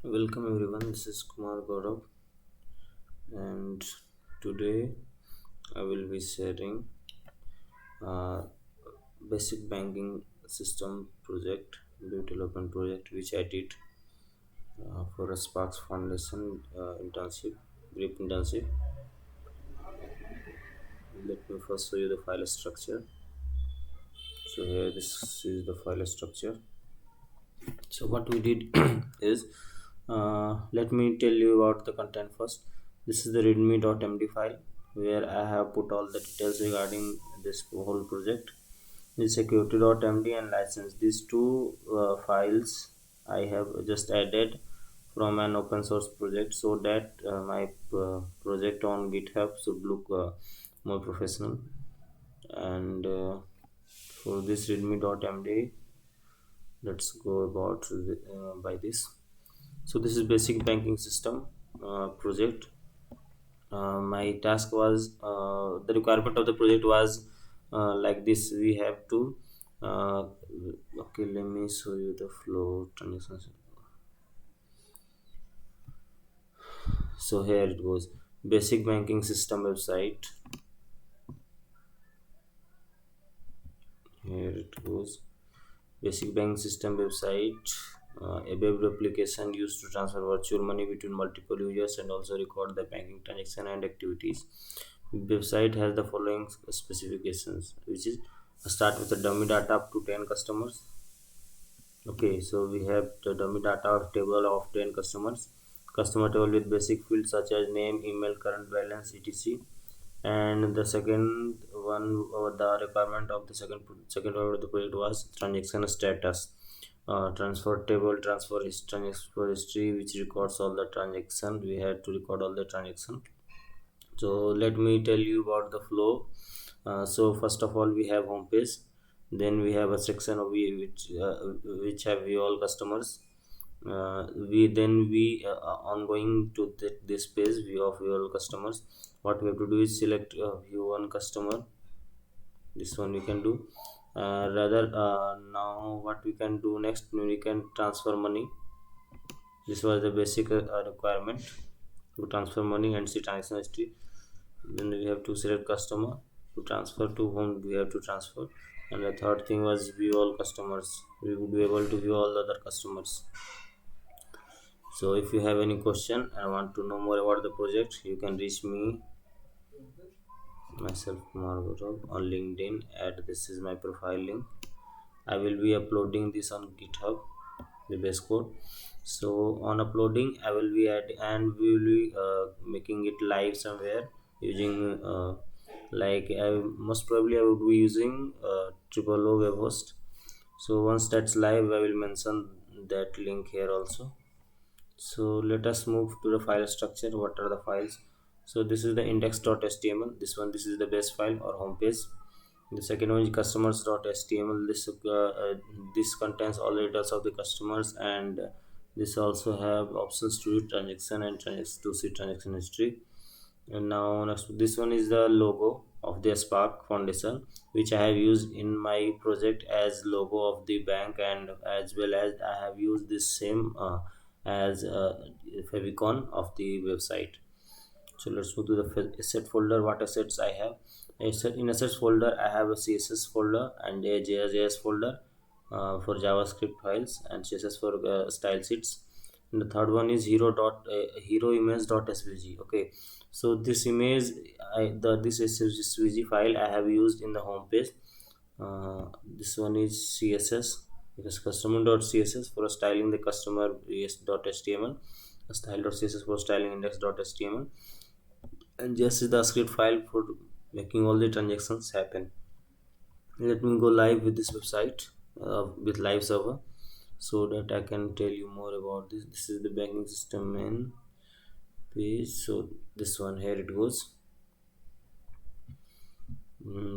Welcome everyone, this is Kumar Gaurav, and today I will be sharing uh, basic banking system project, development project which I did for a Sparks Foundation internship, brief internship. Let me first show you the file structure. So here this is the file structure. So what we did is, let me tell you about the content first. This is the readme.md file where I have put all the details regarding this whole project. The security.md and license, these two files I have just added from an open source project so that my project on github should look more professional. And for this readme.md, let's go about by this. So this is basic banking system project. My task was, the requirement of the project was like this. We have to okay, let me show you the flow transactions. So here it goes: basic banking system website. Here it goes: basic banking system website. A web application used to transfer virtual money between multiple users and also record the banking transaction and activities. Website has the following specifications, which is start with the dummy data up to 10 customers. Okay, so we have the dummy data of table of 10 customers. Customer table with basic fields such as name, email, current balance, etc. And the second one, the requirement of the second one of the project was transaction status. Transfer table, transfer history, which records all the transaction. We had to record all the transaction. So let me tell you about the flow. So first of all, we have home page. Then we have a section of which have view all customers. We on going to this page, view of all customers, what we have to do is select view one customer. This one we can do. Rather, now what we can do next, we can transfer money. This was the basic requirement to transfer money and see transaction history. Then we have to select customer to transfer to whom we have to transfer. And the third thing was view all customers. We would be able to view all the other customers. So if you have any question and want to know more about the project, you can reach me, myself Kumar Gaurav, on LinkedIn at this is my profile link. I will be uploading this on GitHub, the base code. So on uploading, I will be at, and we will be making it live somewhere using like I most probably I would be using triple O web host. So once that's live, I will mention that link here also. So let us move to the file structure. What are the files? So this is the index.html. This is the base file or home page. The second one is customers.html. This contains all the details of the customers, and this also have options to do transaction and to see transaction history. And now next, this one is the logo of the Spark Foundation, which I have used in my project as logo of the bank, and as well as I have used this same as favicon of the website. So let's go to the asset folder. What assets I have? In assets folder, I have a CSS folder and a JS folder for JavaScript files, and CSS for style sheets. And the third one is hero image dot svg. Okay, so this image, this svg file I have used in the home page. This one is CSS. It is customer.css for styling the customer html, style.css for styling index.html, and just is the script file for making all the transactions happen. Let me go live with this website with live server so that I can tell you more about this. This is the banking system main page. So this one, here it goes.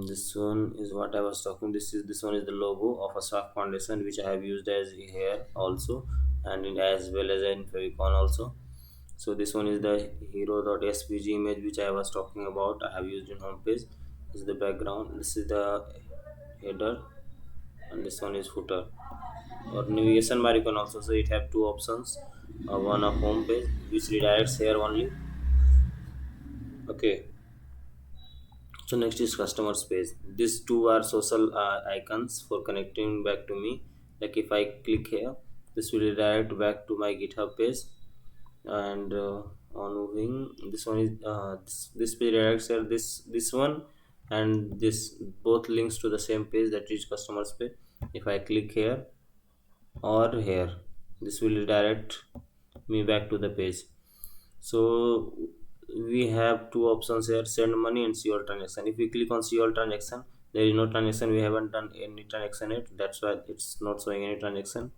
This one is what I was talking. This one is the logo of a Spark Foundation, which I have used as here also, and as well as in Favicon also. So this one is the hero.svg image which I was talking about. I have used in home page. This is the background. This is the header, and this one is footer. or navigation bar, you can also say it have two options. One of home page which redirects here only. Okay, so next is customer space. These two are social icons for connecting back to me. Like if I click here, this will redirect back to my GitHub page. And on moving, this one is this page redirects here. This one and this both links to the same page, that is customer page. If I click here or here, this will redirect me back to the page. So we have two options here: send money and see all transaction. If we click on see all transaction, there is no transaction, we haven't done any transaction yet, that's why it's not showing any transaction.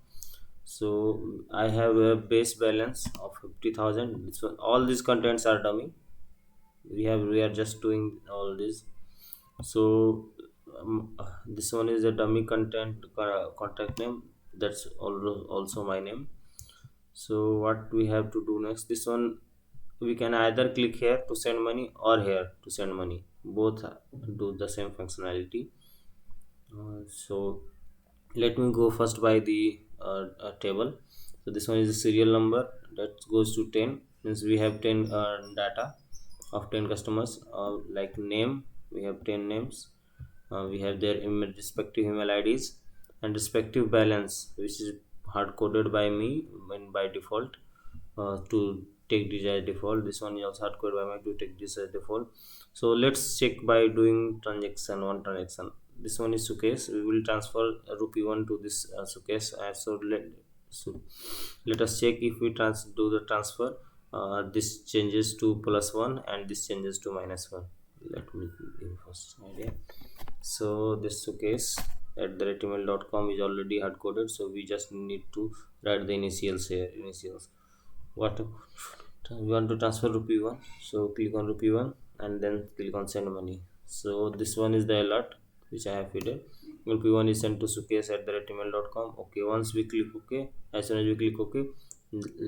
So I have a base balance of 50,000. This one, all these contents are dummy. We are just doing all this. So this one is a dummy content, contact name, that's also my name. So what we have to do next, this one we can either click here to send money or here to send money, both do the same functionality. So let me go first by the table. So this one is the serial number that goes to 10, means we have 10 data of 10 customers. Like name, we have 10 names. We have their respective email IDs and respective balance, which is hard coded by me and by default, to take this as default. This one is also hard coded by me to take this as default. So let's check by doing transaction, one transaction. This one is suitcase, we will transfer rupee 1 to this suitcase. So let us check. If we do the transfer, this changes to +1 and this changes to -1. Let me give first idea. So this suitcase at the email.com is already hard coded, so we just need to write the initials here. Initials, what we want to transfer rupee 1, so click on rupee 1 and then click on send money. So this one is the alert which I have fitted. Rupee 1 is sent to suitcase at the email.com. Okay, once we click OK, as soon as we click OK,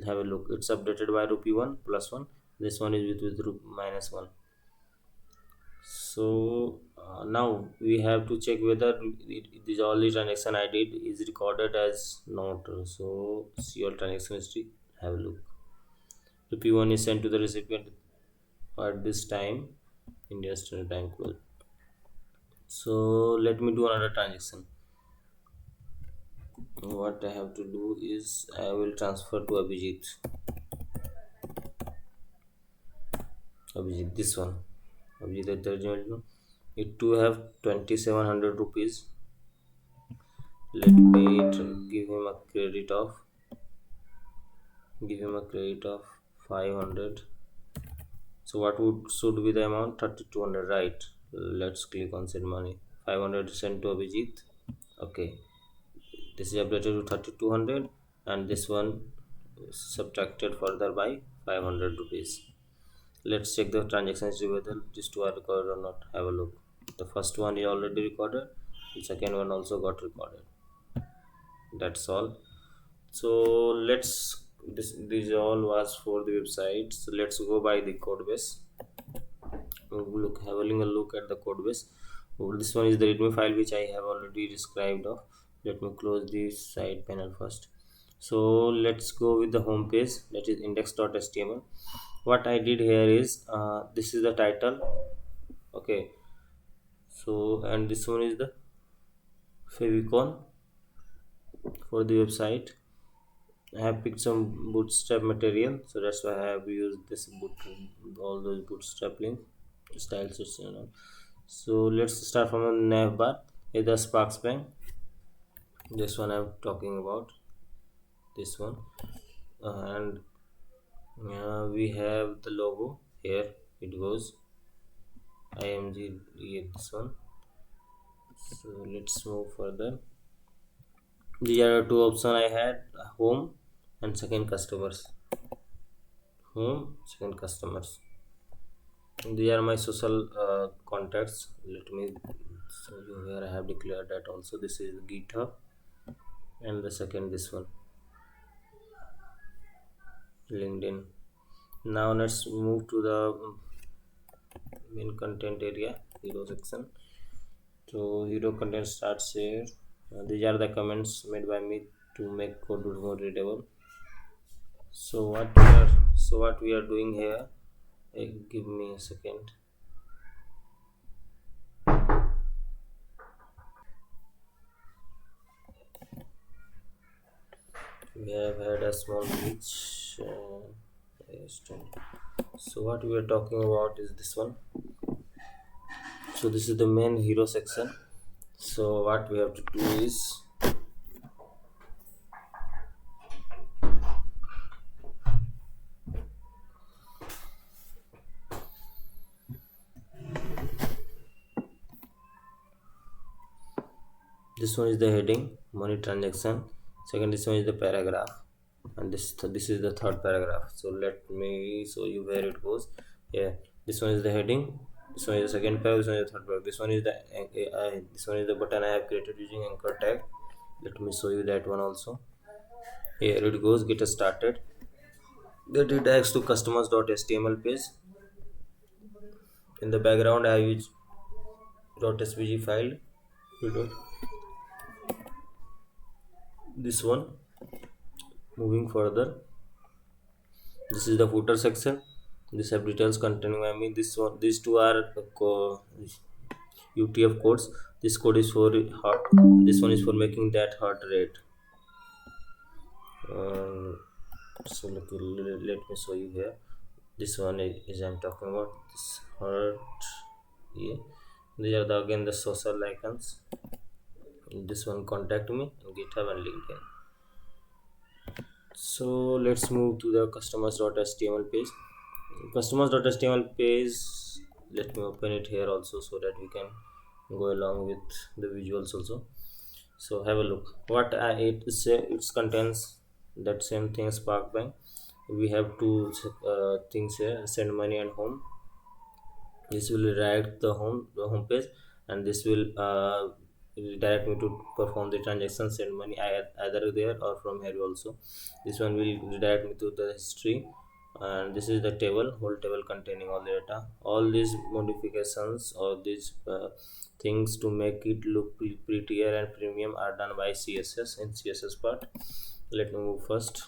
have a look, it's updated by rupee 1 +1. This one is with -1. So now we have to check whether this all the transaction I did is recorded as not. So see all transaction history, have a look. Rupee 1 is sent to the recipient at this time, India State Bank close. So let me do another transaction. What I have to do is I will transfer to Abhijit, this one, Abhijit at the original. It to have 2700 rupees. Let me give him a credit of 500. So what would should be the amount? 3200, right? Let's click on send money. 500 sent to Abhijit. Okay, this is updated to 3200 and this one subtracted further by 500 rupees. Let's check the transactions whether these two are recorded or not. Have a look. The first one is already recorded, the second one also got recorded. That's all. So let's, this all was for the website. So let's go by the code base. Having a look at the code base. This one is the readme file which I have already described of. Let me close the side panel first. So let's go with the home page, that is index.html. What I did here is this is the title. Okay, so and this one is the favicon for the website. I have picked some bootstrap material, so that's why I have used this all those bootstrap link styles and all. So let's start from a nav bar. Is the Sparks Bank. This one I'm talking about. This one, and we have the logo here. It goes IMG. This one. So let's move further. These are two options I had: home and second customers. Home, second customers. These are my social contacts. Let me show you where I have declared that also. This is GitHub and the second this one, LinkedIn. Now let's move to the main content area, hero section. So hero content starts here. These are the comments made by me to make code more readable. So what we are doing here, give me a second. We have had a small glitch. Yes, so what we are talking about is this one. So this is the main hero section. So what we have to do is, this one is the heading, money transaction. Second, this one is the paragraph, and this is the third paragraph. So let me show you where it goes. Yeah, this one is the heading, this one is the second paragraph, this one is the third paragraph, this one is the this one is the button I have created using anchor tag. Let me show you that one also. Here it goes, get us started. Get redirects to customers.html page. In the background I use .svg file. This one. Moving further, this is the footer section. This have details containing I mean this one, these two are UTF codes. This code is for heart, this one is for making that heart rate. So let me show you here. This one is I'm talking about this heart. Yeah, these are again the social icons. This one, contact me on GitHub and LinkedIn. So let's move to the customers.html page. Customers.html page, let me open it here also so that we can go along with the visuals also. So have a look what it say. It contains that same thing, Spark Bank. We have two things here, send money and home. This will redirect the home page, and this will direct me to perform the transaction, send money either there or from here also. This one will redirect me to the history, and this is the table, whole table containing all the data. All these modifications or these things to make it look prettier and premium are done by CSS in CSS part. Let me move first.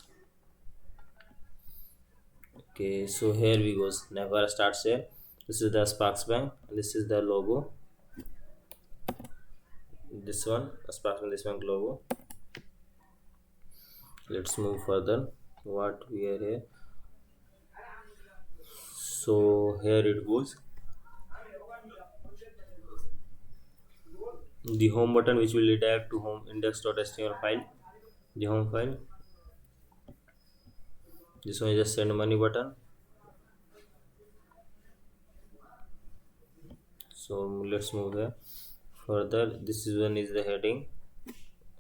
Okay, so here we goes. Never starts here. This is the Sparks Bank. This is the logo. This one, Sparks Bank, this one logo. Let's move further. What we are here. So here it goes. The home button, which will redirect to home index.html file. The home file. This one is the send money button. So let's move here further. This is one is the heading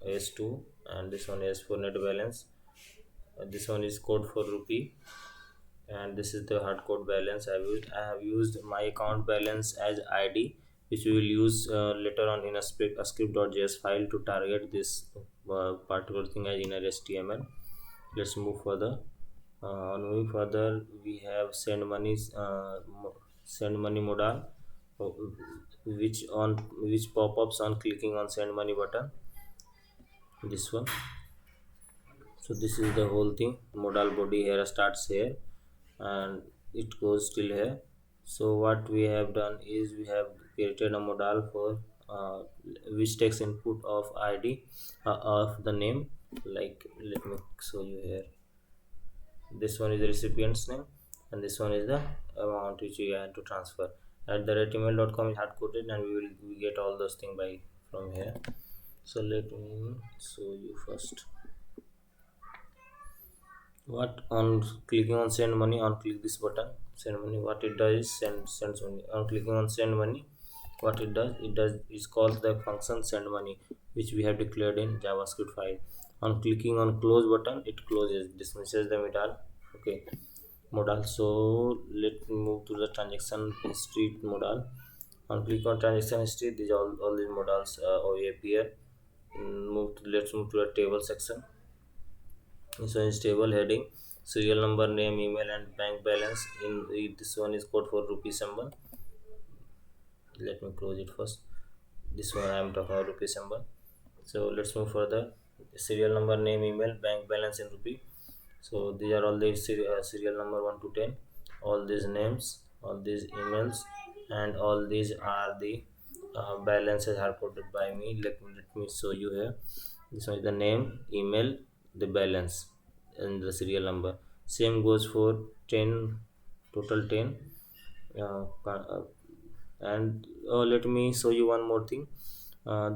S2, and this one is for net balance. This one is code for rupee, and this is the hard code balance I have used my account balance as ID, which we will use later on in a script.js file to target this particular thing as inner HTML. Let's move further. Moving further, we have send money modal, uh, which pop-ups on clicking on send money button. This one. So this is the whole thing. Modal body here starts here and it goes till here. So what we have done is we have created a modal for which takes input of ID of the name. Like, let me show you here. This one is the recipient's name, and this one is the amount which we have to transfer. At the rate email.com is hard coded, and we get all those things by from here. So let me show you first. What on clicking on send money, on click this button send money, what it does is sends money. On clicking on send money, what it does is call the function send money, which we have declared in JavaScript file. On clicking on close button, it closes, dismisses the modal. Okay, modal. So let me move to the transaction history modal. On click on transaction history, these all these modals appear. Let's move to the table section. So in table heading, serial number, name, email, and bank balance. This one is code for rupee symbol. Let me close it first. This one I am talking about rupee symbol. So let's move further. serial number, name, email, bank balance in rupee. So these are all the serial number 1 to 10. All these names, all these emails, and all these are the balances are put by me. Let me show you here. This one is the name, email, the balance, and the serial number. Same goes for 10, total 10. And let me show you one more thing.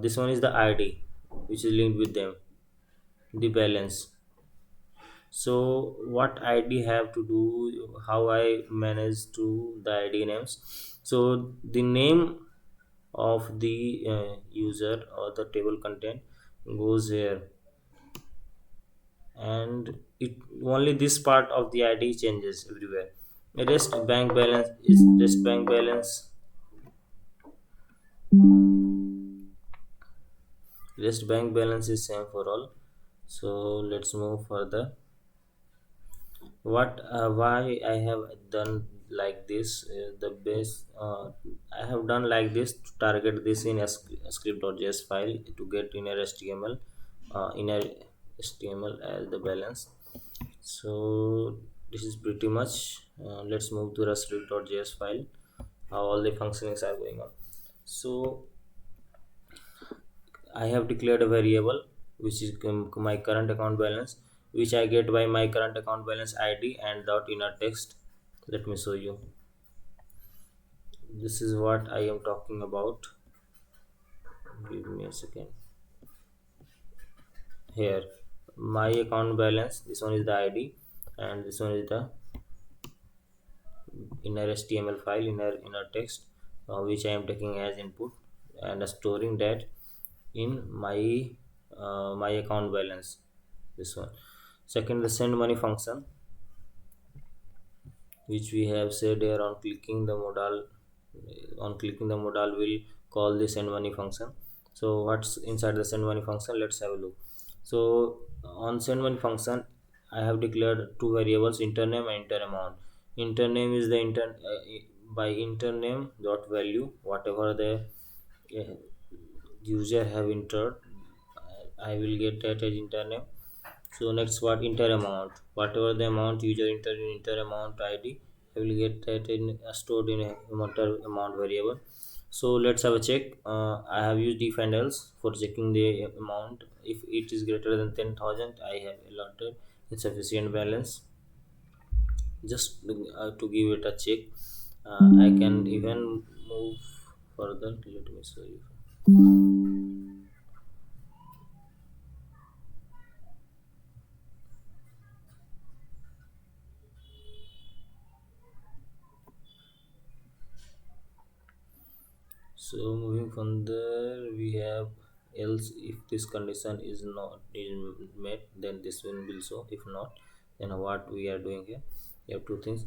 This one is the ID which is linked with them, the balance. So what ID have to do, how I manage to the ID names. So the name of the user or the table content goes here, and it only this part of the ID changes everywhere. Rest bank balance is rest bank balance. Rest bank balance is same for all. So let's move further. What why I have done like this, the base I have done like this to target this in a script.js file to get inner html, inner html as the balance. So this is pretty much. Let's move to the script.js file, how all the functionings are going on. So I have declared a variable which is my current account balance, which I get by my current account balance ID and dot inner text. Let me show you. This is what I am talking about. Give me a second. Here, my account balance. This one is the ID, and this one is the inner HTML file, inner text, which I am taking as input and storing that in my account balance. This one. Second, the send money function, which we have said here. On clicking the modal will call the send money function. So what's inside the send money function, let's have a look. So on send money function, I have declared two variables, intername and interamount. Intername is the by intername dot value, whatever the uh, user have entered, I will get that as intername. So next, what inter amount, whatever the amount user enter in inter amount ID, I will get that in stored in a amount variable. So let's have a check. I have used if and else for checking the amount. If it is greater than 10,000, I have allotted insufficient balance. Just to give it a check, I can even move further. Let me show you. So moving further, we have else if this condition is not is met, then this will be so. If not, then what we are doing here? We have two things.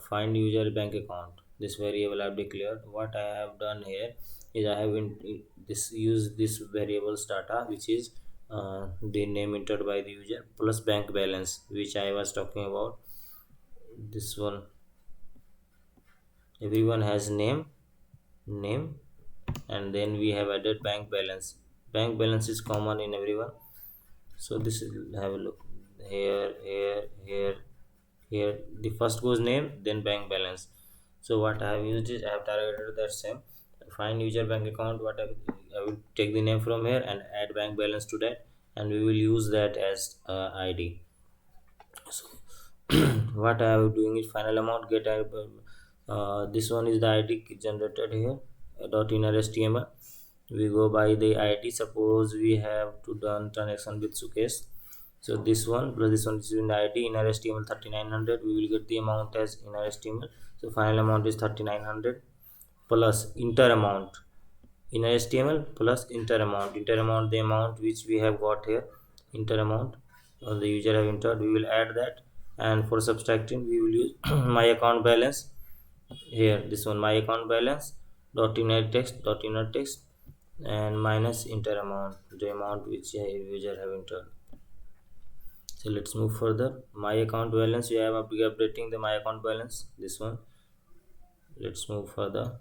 Find user bank account. This variable I have declared. What I have done here is I have this use this variable's data, which is the name entered by the user plus bank balance, which I was talking about. This one, everyone has name, and then we have added bank balance is common in everyone. So this is, have a look here, the first goes name, then bank balance. So what I have used is I have targeted that same. Find user bank account, what I will take the name from here and add bank balance to that, and we will use that as ID. So what I am doing is final amount get this one is the ID generated here, dot inner html. We go by the ID. Suppose we have to done transaction with Sukesh. So this one plus this one is in ID inner html 3900. We will get the amount as inner html. So final amount is 3900 plus inter amount, inner html plus inter amount, the amount which we have got here, inter amount, or the user have entered, we will add that. And for subtracting, we will use my account balance. Here, this one, my account balance dot inner text, and minus inter amount, the amount which user have entered. So let's move further. My account balance, we have updating the my account balance, this one. Let's move further.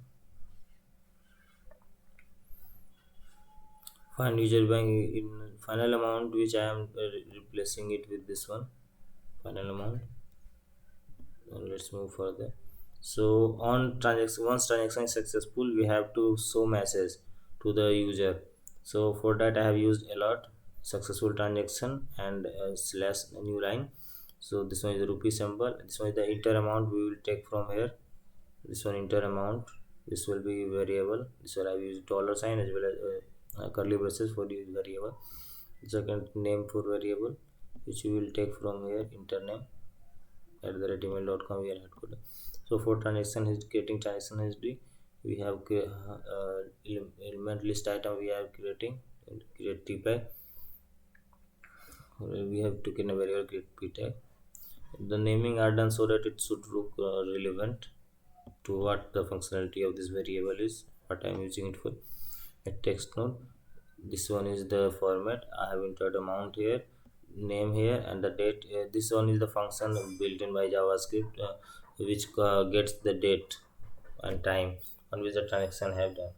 Find user bank in final amount, which I am replacing it with this one. Final amount. And let's move further. So on transaction, once transaction is successful, we have to show message to the user. So for that I have used a lot successful transaction and slash new line. So this one is the rupee symbol, this one is the enter amount we will take from here. This one enter amount, this will be variable. This one I have used dollar sign as well as curly braces for the variable. Second name for variable, which we will take from here, enter name at the rate email.com, we are headquarter. So for transaction is getting transaction history, we have element list item we are creating, create t tpay. We have taken a variable create p tag. The naming are done so that it should look relevant to what the functionality of this variable is, what I am using it for. A text node, this one is the format. I have entered amount here, name here, and the date. This one is the function built in by javascript, which gets the date and time on which the transaction have done.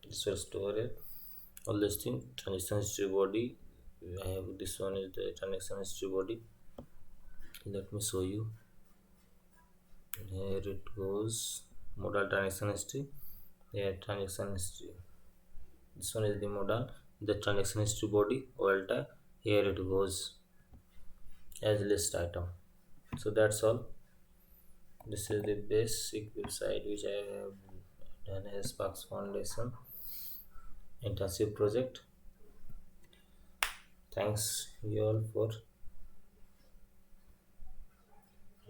This will store it, all this thing. Transaction history body, I have this one is the transaction history body. Let me show you. Here it goes, modal transaction history. Here transaction history, this one is the modal, the transaction history body oil tag. Here it goes as list item. So that's all. This is the basic website which I have done as Sparks Foundation internship project. Thanks you all for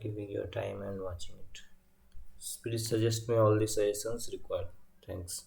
giving your time and watching it. Please suggest me all the suggestions required. Thanks.